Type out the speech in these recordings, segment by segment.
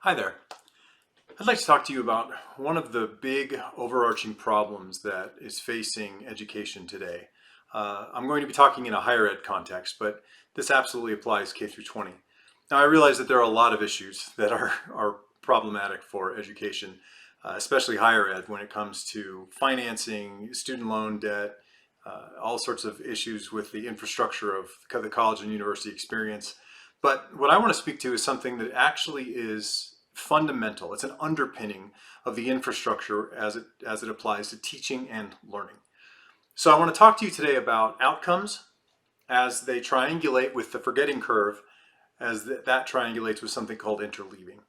Hi there. I'd like to talk to you about one of the big overarching problems that is facing education today. I'm going to be talking in a higher ed context, but this absolutely applies K through 20. Now, I realize that there are a lot of issues that are problematic for education, especially higher ed when it comes to financing, student loan debt, all sorts of issues with the infrastructure of the college and university experience. But what I want to speak to is something that actually is fundamental. It's an underpinning of the infrastructure as it applies to teaching and learning. So I want to talk to you today about outcomes as they triangulate with the forgetting curve, as that triangulates with something called interleaving.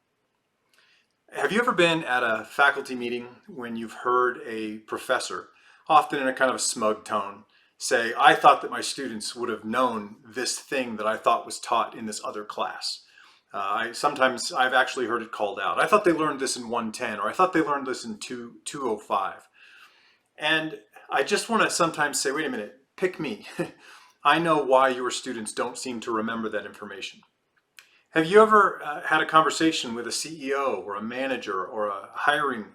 Have you ever been at a faculty meeting when you've heard a professor, often in a kind of smug tone, say, "I thought that my students would have known this thing that I thought was taught in this other class." Sometimes I've actually heard it called out. "I thought they learned this in 110, or I thought they learned this in 205. And I just want to sometimes say, wait a minute, pick me. I know why your students don't seem to remember that information. Have you ever had a conversation with a CEO or a manager or a hiring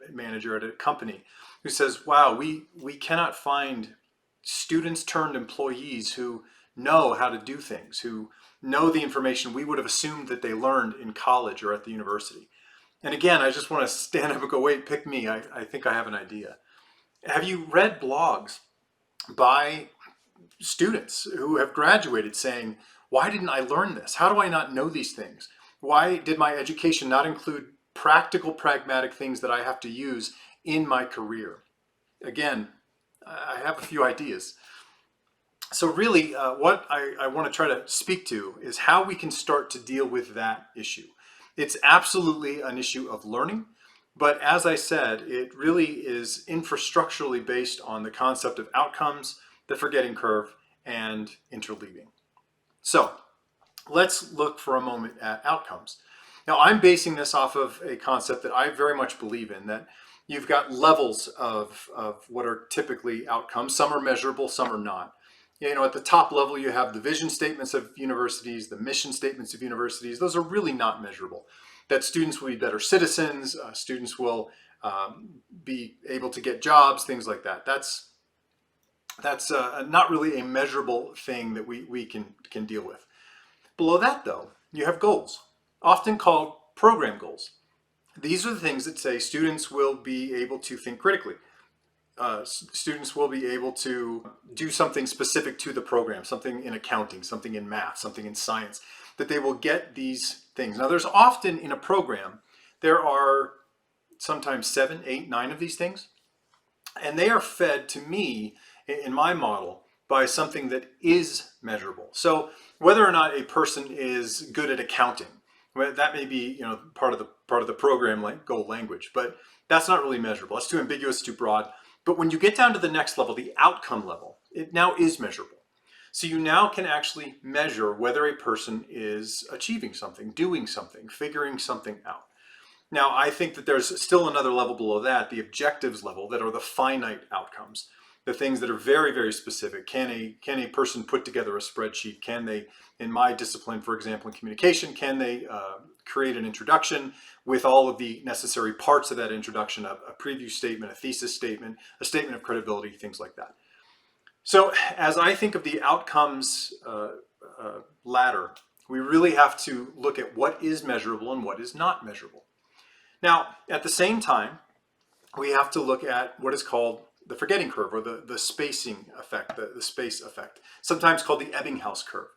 manager at a company who says, wow, we cannot find students turned employees who know how to do things, who know the information we would have assumed that they learned in college or at the university? And again, I just want to stand up and go, wait, pick me. I think I have an idea. Have you read blogs by students who have graduated saying, why didn't I learn this? How do I not know these things? Why did my education not include practical, pragmatic things that I have to use in my career? Again, I have a few ideas. So really, what I want to try to speak to is how we can start to deal with that issue. It's absolutely an issue of learning, but as I said, it really is infrastructurally based on the concept of outcomes, the forgetting curve, and interleaving. So let's look for a moment at outcomes. Now, I'm basing this off of a concept that I very much believe in, that you've got levels of what are typically outcomes. Some are measurable, some are not. You know, at the top level, you have the vision statements of universities, the mission statements of universities. Those are really not measurable. That students will be better citizens, students will be able to get jobs, things like that. That's not really a measurable thing that we can deal with. Below that, though, you have goals, often called program goals. These are the things that say students will be able to think critically. Students will be able to do something specific to the program, something in accounting, something in math, something in science, that they will get these things. Now, there's often in a program, there are sometimes 7, 8, 9 of these things, and they are fed to me in my model by something that is measurable. So whether or not a person is good at accounting, that may be part of the program goal language, but that's not really measurable. It's too ambiguous, too broad. But when you get down to the next level, the outcome level, it now is measurable. So you now can actually measure whether a person is achieving something, doing something, figuring something out. Now, I think that there's still another level below that, the objectives level, that are the finite outcomes, the things that are very, very specific. Can a person put together a spreadsheet? Can they, in my discipline, for example, in communication, can they create an introduction with all of the necessary parts of that introduction, a preview statement, a thesis statement, a statement of credibility, things like that. So as I think of the outcomes ladder, we really have to look at what is measurable and what is not measurable. Now, at the same time, we have to look at what is called the forgetting curve, or the spacing effect, the space effect, sometimes called the Ebbinghaus curve.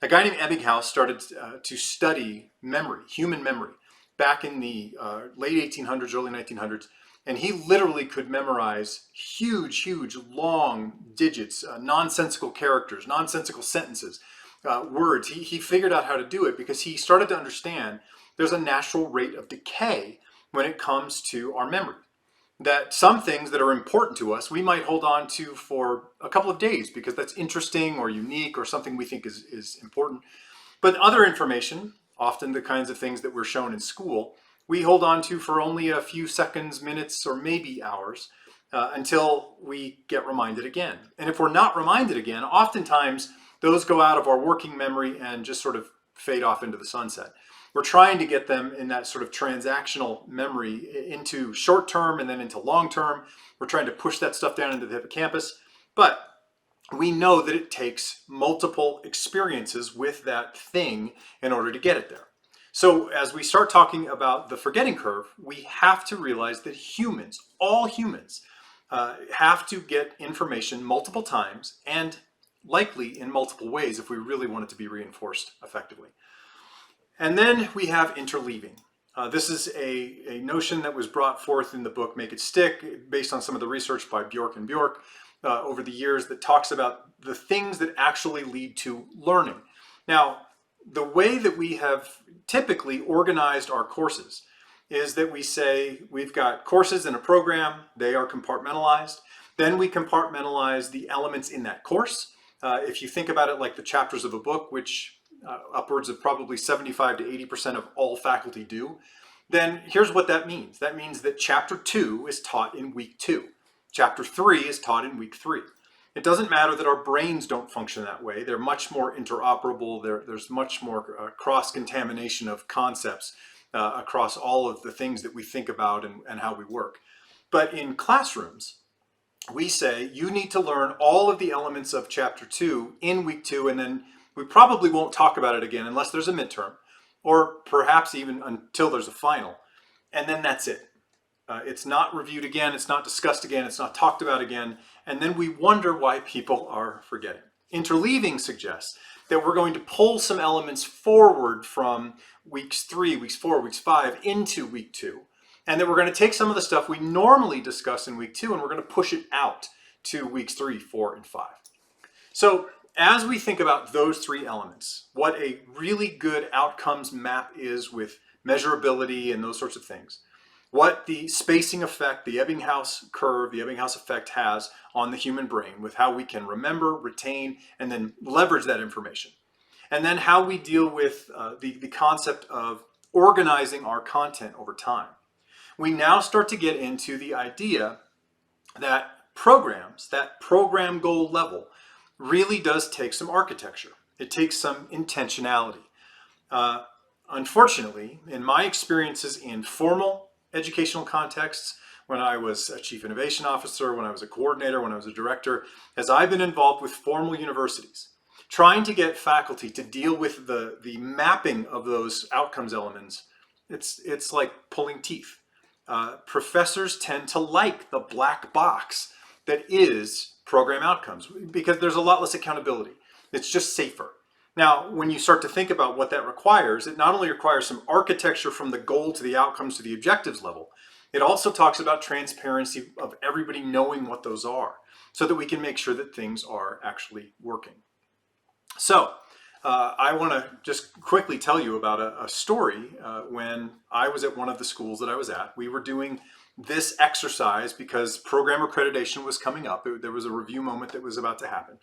A guy named Ebbinghaus started to study memory, human memory, back in the late 1800s, early 1900s, and he literally could memorize huge, huge, long digits, nonsensical characters, nonsensical sentences, words. He figured out how to do it because he started to understand there's a natural rate of decay when it comes to our memory. That some things that are important to us, we might hold on to for a couple of days because that's interesting or unique or something we think is important. But other information, often the kinds of things that we're shown in school, we hold on to for only a few seconds, minutes, or maybe hours until we get reminded again. And if we're not reminded again, oftentimes those go out of our working memory and just sort of fade off into the sunset. We're trying to get them in that sort of transactional memory into short term and then into long term. We're trying to push that stuff down into the hippocampus. But we know that it takes multiple experiences with that thing in order to get it there. So as we start talking about the forgetting curve, we have to realize that humans, all humans, have to get information multiple times and likely in multiple ways if we really want it to be reinforced effectively. And then we have interleaving. This is a notion that was brought forth in the book Make It Stick, based on some of the research by Bjork and Bjork over the years, that talks about the things that actually lead to learning. Now, the way that we have typically organized our courses is that we say we've got courses in a program, they are compartmentalized. Then we compartmentalize the elements in that course. If you think about it like the chapters of a book, which upwards of probably 75 to 80% of all faculty do, then here's what that means. That means that chapter 2 is taught in week 2. Chapter 3 is taught in week 3. It doesn't matter that our brains don't function that way. They're much more interoperable. There's much more cross-contamination of concepts across all of the things that we think about and how we work. But in classrooms, we say you need to learn all of the elements of chapter 2 in week 2, and then we probably won't talk about it again unless there's a midterm, or perhaps even until there's a final. And then that's it. It's not reviewed again, it's not discussed again, it's not talked about again, and then we wonder why people are forgetting. Interleaving suggests that we're going to pull some elements forward from weeks 3, weeks 4, weeks 5 into week 2, and that we're going to take some of the stuff we normally discuss in week 2 and we're going to push it out to weeks 3, 4, and 5. So as we think about those 3 elements, what a really good outcomes map is with measurability and those sorts of things, what the spacing effect, the Ebbinghaus curve, the Ebbinghaus effect has on the human brain with how we can remember, retain, and then leverage that information. And then how we deal with the concept of organizing our content over time. We now start to get into the idea that programs, that program goal level, really does take some architecture. It takes some intentionality. Unfortunately, in my experiences in formal educational contexts, when I was a chief innovation officer, when I was a coordinator, when I was a director, as I've been involved with formal universities, trying to get faculty to deal with the mapping of those outcomes elements, it's like pulling teeth. Professors tend to like the black box that is program outcomes because there's a lot less accountability. It's just safer. Now, when you start to think about what that requires, it not only requires some architecture from the goal to the outcomes to the objectives level, it also talks about transparency of everybody knowing what those are so that we can make sure that things are actually working. So I want to just quickly tell you about a story. When I was at one of the schools that I was at, we were doing this exercise because program accreditation was coming up. There was a review moment that was about to happen.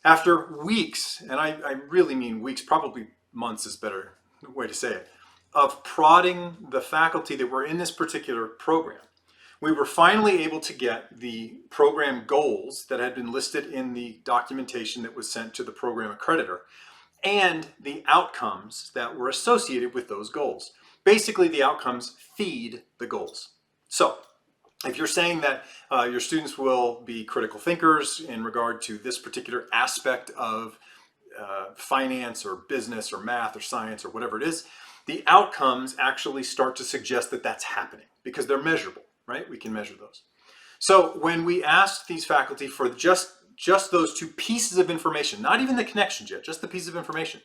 After weeks, and I really mean weeks, probably months is a better way to say it, of prodding the faculty that were in this particular program, we were finally able to get the program goals that had been listed in the documentation that was sent to the program accreditor and the outcomes that were associated with those goals. Basically, the outcomes feed the goals. So, if you're saying that your students will be critical thinkers in regard to this particular aspect of finance or business or math or science or whatever it is, the outcomes actually start to suggest that that's happening because they're measurable, right? We can measure those. So when we asked these faculty for just those 2 pieces of information, not even the connections yet, just the piece of information,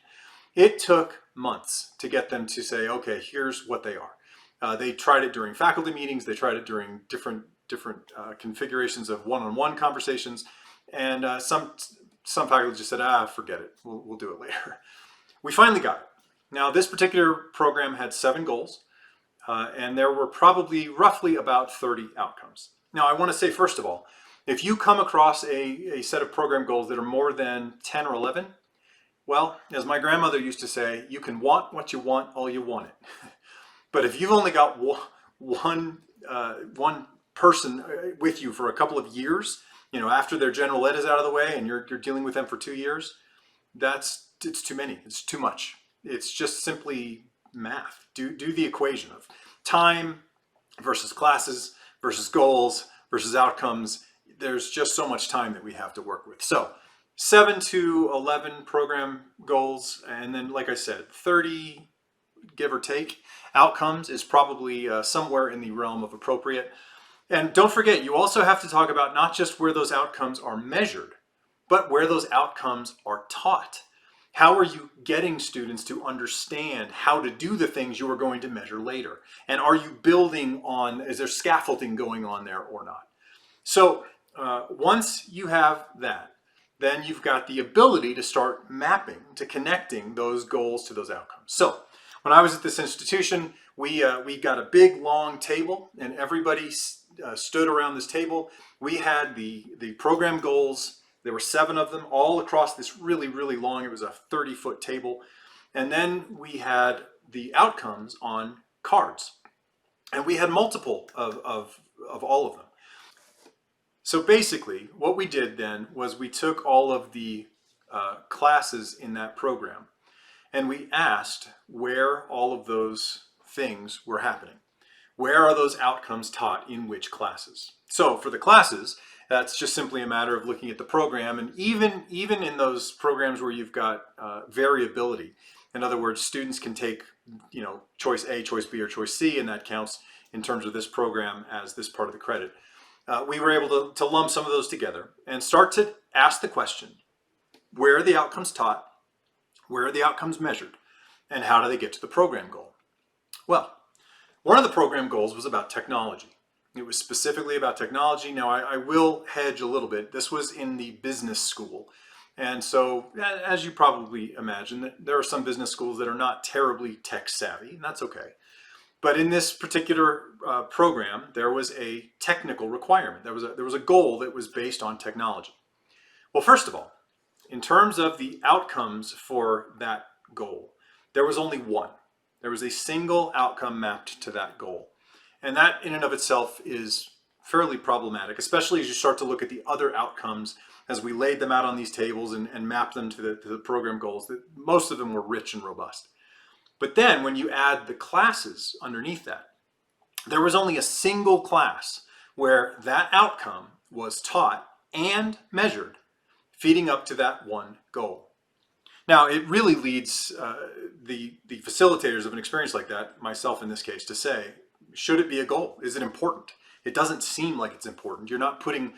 it took months to get them to say, okay, here's what they are. They tried it during faculty meetings. They tried it during different configurations of one-on-one conversations. And some faculty just said, forget it. We'll do it later. We finally got it. Now, this particular program had 7 goals, and there were probably roughly about 30 outcomes. Now, I want to say, first of all, if you come across a set of program goals that are more than 10 or 11, well, as my grandmother used to say, you can want what you want all you want it. But if you've only got one person with you for a couple of years, after their general ed is out of the way and you're dealing with them for 2 years, it's too many, it's too much. It's just simply math. Do the equation of time versus classes versus goals versus outcomes. There's just so much time that we have to work with. So 7 to 11 program goals, and then like I said, 30, give or take, outcomes is probably somewhere in the realm of appropriate. And don't forget, you also have to talk about not just where those outcomes are measured, but where those outcomes are taught. How are you getting students to understand how to do the things you are going to measure later? And are you building on, is there scaffolding going on there or not? So once you have that, then you've got the ability to start mapping, to connecting those goals to those outcomes. So when I was at this institution, we got a big long table, and everybody stood around this table. We had the program goals. There were 7 of them all across this really, really long, it was a 30-foot table. And then we had the outcomes on cards. And we had multiple of all of them. So basically, what we did then was we took all of the classes in that program and we asked where all of those things were happening. Where are those outcomes taught in which classes? So for the classes, that's just simply a matter of looking at the program, and even in those programs where you've got variability, in other words, students can take choice A, choice B, or choice C, and that counts in terms of this program as this part of the credit. We were able to lump some of those together and start to ask the question, where are the outcomes taught, where are the outcomes measured, and how do they get to the program goal? Well, one of the program goals was about technology. It was specifically about technology. Now, I will hedge a little bit. This was in the business school. And so, as you probably imagine, there are some business schools that are not terribly tech savvy, and that's okay. But in this particular program, there was a technical requirement. There was a goal that was based on technology. Well, first of all, in terms of the outcomes for that goal, there was only one. There was a single outcome mapped to that goal. And that in and of itself is fairly problematic, especially as you start to look at the other outcomes as we laid them out on these tables and mapped them to the program goals. That most of them were rich and robust. But then when you add the classes underneath that, there was only a single class where that outcome was taught and measured, feeding up to that one goal. Now, it really leads the facilitators of an experience like that, myself in this case, to say, should it be a goal? Is it important? It doesn't seem like it's important. You're not putting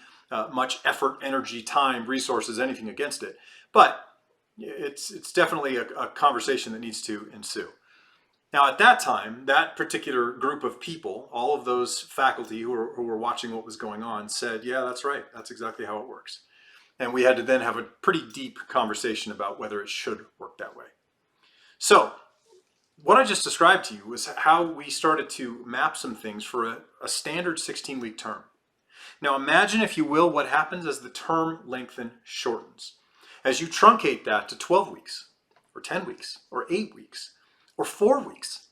much effort, energy, time, resources, anything against it. But it's definitely a conversation that needs to ensue. Now, at that time, that particular group of people, all of those faculty who were watching what was going on, said, yeah, that's right. That's exactly how it works. And we had to then have a pretty deep conversation about whether it should work that way. So what I just described to you was how we started to map some things for a standard 16-week term. Now imagine, if you will, what happens as the term length shortens. As you truncate that to 12 weeks, or 10 weeks, or 8 weeks, or 4 weeks.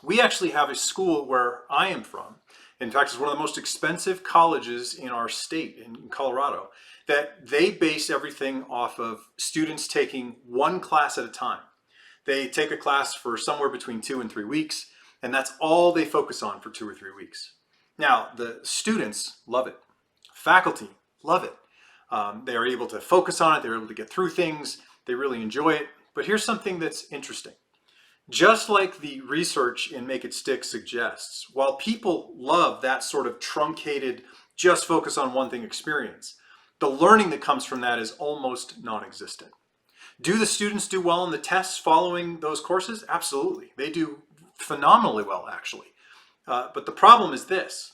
We actually have a school where I am from. In fact, it's one of the most expensive colleges in our state, in Colorado, that they base everything off of students taking one class at a time. They take a class for somewhere between 2 and 3 weeks, and that's all they focus on for 2 or 3 weeks. Now, the students love it. Faculty love it. They are able to focus on it. They're able to get through things. They really enjoy it. But here's something that's interesting. Just like the research in Make It Stick suggests, while people love that sort of truncated, just focus on one thing experience, the learning that comes from that is almost non-existent. Do the students do well in the tests following those courses? Absolutely. They do phenomenally well, actually. But the problem is this.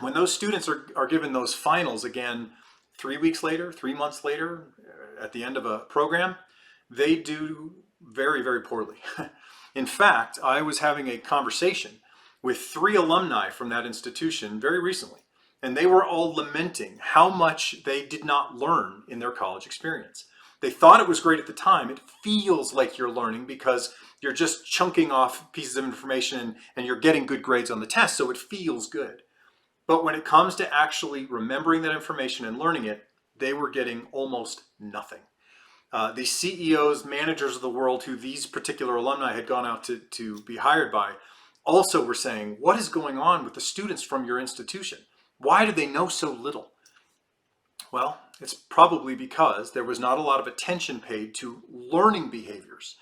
When those students are given those finals again 3 weeks later, 3 months later, at the end of a program, they do very, very poorly. In fact, I was having a conversation with 3 alumni from that institution very recently, and they were all lamenting how much they did not learn in their college experience. They thought it was great at the time. It feels like you're learning because you're just chunking off pieces of information and you're getting good grades on the test, so it feels good. But when it comes to actually remembering that information and learning it, they were getting almost nothing. The CEOs, managers of the world who these particular alumni had gone out to be hired by also were saying, what is going on with the students from your institution? Why do they know so little? Well, it's probably because there was not a lot of attention paid to learning behaviors.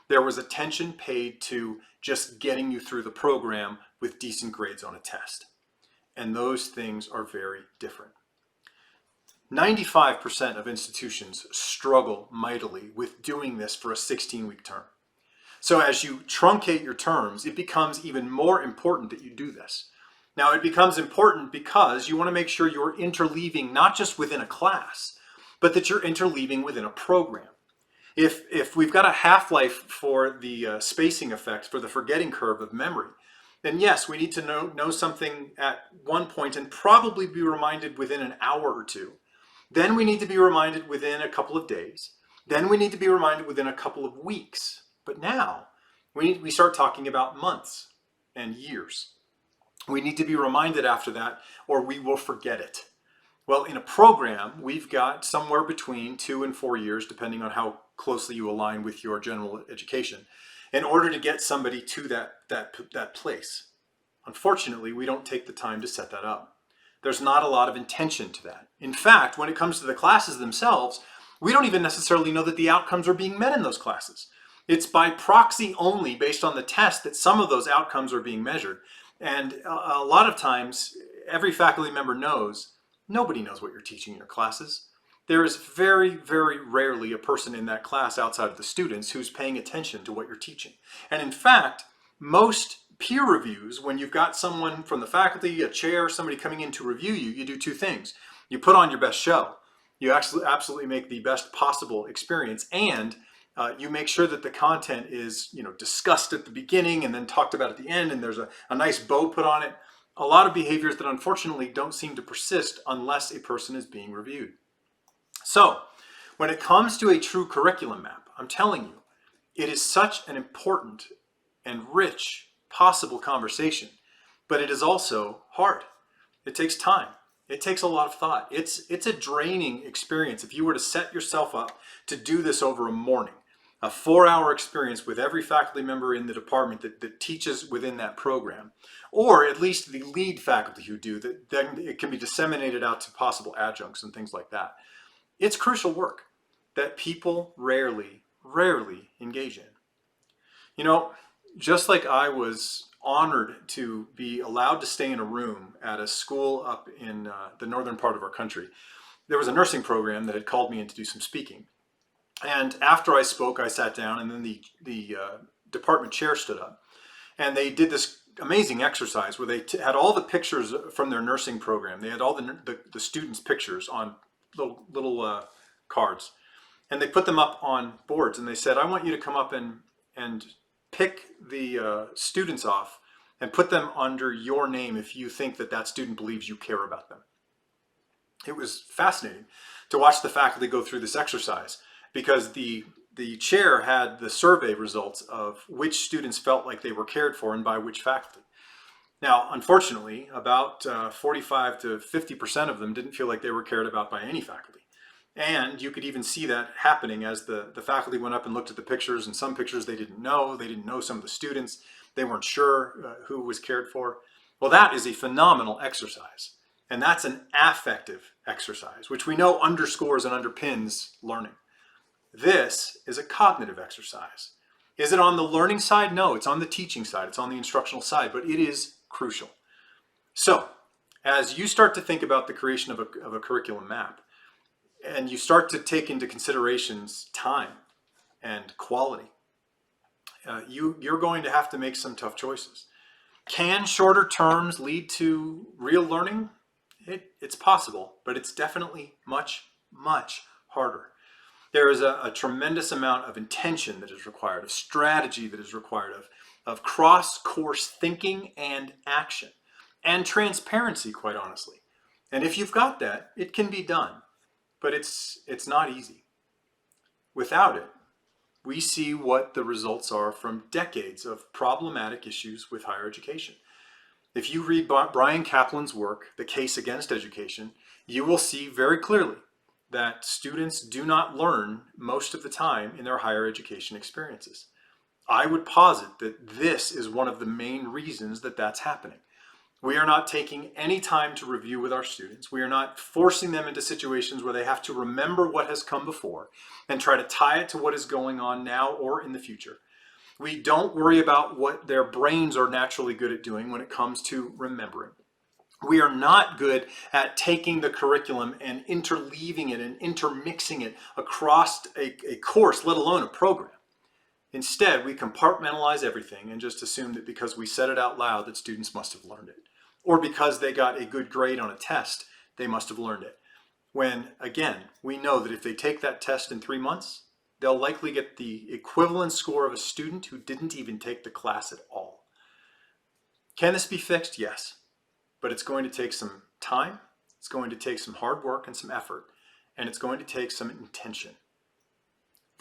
There was attention paid to just getting you through the program with decent grades on a test. And those things are very different. 95% of institutions struggle mightily with doing this for a 16-week term. So as you truncate your terms, it becomes even more important that you do this. Now, it becomes important because you want to make sure you're interleaving not just within a class, but that you're interleaving within a program. If we've got a half-life for the spacing effect, for the forgetting curve of memory, then yes, we need to know something at one point and probably be reminded within an hour or two. Then we need to be reminded within a couple of days. Then we need to be reminded within a couple of weeks. But now we start talking about months and years. We need to be reminded after that, or we will forget it. Well, in a program, we've got somewhere between 2 and 4 years, depending on how closely you align with your general education, in order to get somebody to that place. Unfortunately, we don't take the time to set that up. There's not a lot of intention to that. In fact, when it comes to the classes themselves, we don't even necessarily know that the outcomes are being met in those classes. It's by proxy only, based on the test, that some of those outcomes are being measured. And a lot of times, every faculty member knows, nobody knows what you're teaching in your classes. There is very, very rarely a person in that class outside of the students who's paying attention to what you're teaching. And in fact, most peer reviews, when you've got someone from the faculty, a chair, somebody coming in to review you, you do two things. You put on your best show. You actually absolutely make the best possible experience, and you make sure that the content is, discussed at the beginning and then talked about at the end, and there's a nice bow put on it. A lot of behaviors that unfortunately don't seem to persist unless a person is being reviewed. So, when it comes to a true curriculum map, I'm telling you, it is such an important and rich possible conversation, but it is also hard. It takes time. It takes a lot of thought. It's a draining experience. If you were to set yourself up to do this over a morning, a 4-hour experience with every faculty member in the department that teaches within that program, or at least the lead faculty who do, that then it can be disseminated out to possible adjuncts and things like that. It's crucial work that people rarely engage in. Just like I was honored to be allowed to stay in a room at a school up in the northern part of our country, there was a nursing program that had called me in to do some speaking. And after I spoke, I sat down, and then the department chair stood up, and they did this amazing exercise where they had all the pictures from their nursing program. They had all the students' pictures on little cards, and they put them up on boards, and they said, I want you to come up and pick the students off and put them under your name if you think that student believes you care about them. It was fascinating to watch the faculty go through this exercise, because the chair had the survey results of which students felt like they were cared for and by which faculty. Now, unfortunately, about 45 to 50% of them didn't feel like they were cared about by any faculty. And you could even see that happening as the faculty went up and looked at the pictures, and some pictures they didn't know. They didn't know some of the students. They weren't sure who was cared for. Well, that is a phenomenal exercise. And that's an affective exercise, which we know underscores and underpins learning. This is a cognitive exercise. Is it on the learning side? No, it's on the teaching side. It's on the instructional side, but it is crucial. So, as you start to think about the creation of a curriculum map, and you start to take into considerations time and quality, you're going to have to make some tough choices. Can shorter terms lead to real learning? It's possible, but it's definitely much, much harder. There is a tremendous amount of intention that is required, of strategy that is required, of cross-course thinking and action, and transparency, quite honestly. And if you've got that, it can be done, but it's not easy. Without it, we see what the results are from decades of problematic issues with higher education. If you read Brian Kaplan's work, The Case Against Education, you will see very clearly that students do not learn most of the time in their higher education experiences. I would posit that this is one of the main reasons that that's happening. We are not taking any time to review with our students. We are not forcing them into situations where they have to remember what has come before and try to tie it to what is going on now or in the future. We don't worry about what their brains are naturally good at doing when it comes to remembering. We are not good at taking the curriculum and interleaving it and intermixing it across a course, let alone a program. Instead, we compartmentalize everything and just assume that because we said it out loud that students must have learned it. Or because they got a good grade on a test, they must have learned it. When, again, we know that if they take that test in 3 months, they'll likely get the equivalent score of a student who didn't even take the class at all. Can this be fixed? Yes. But it's going to take some time, it's going to take some hard work and some effort, and it's going to take some intention.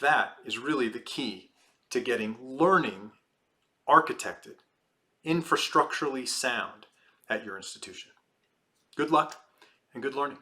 That is really the key to getting learning architected, infrastructurally sound at your institution. Good luck and good learning.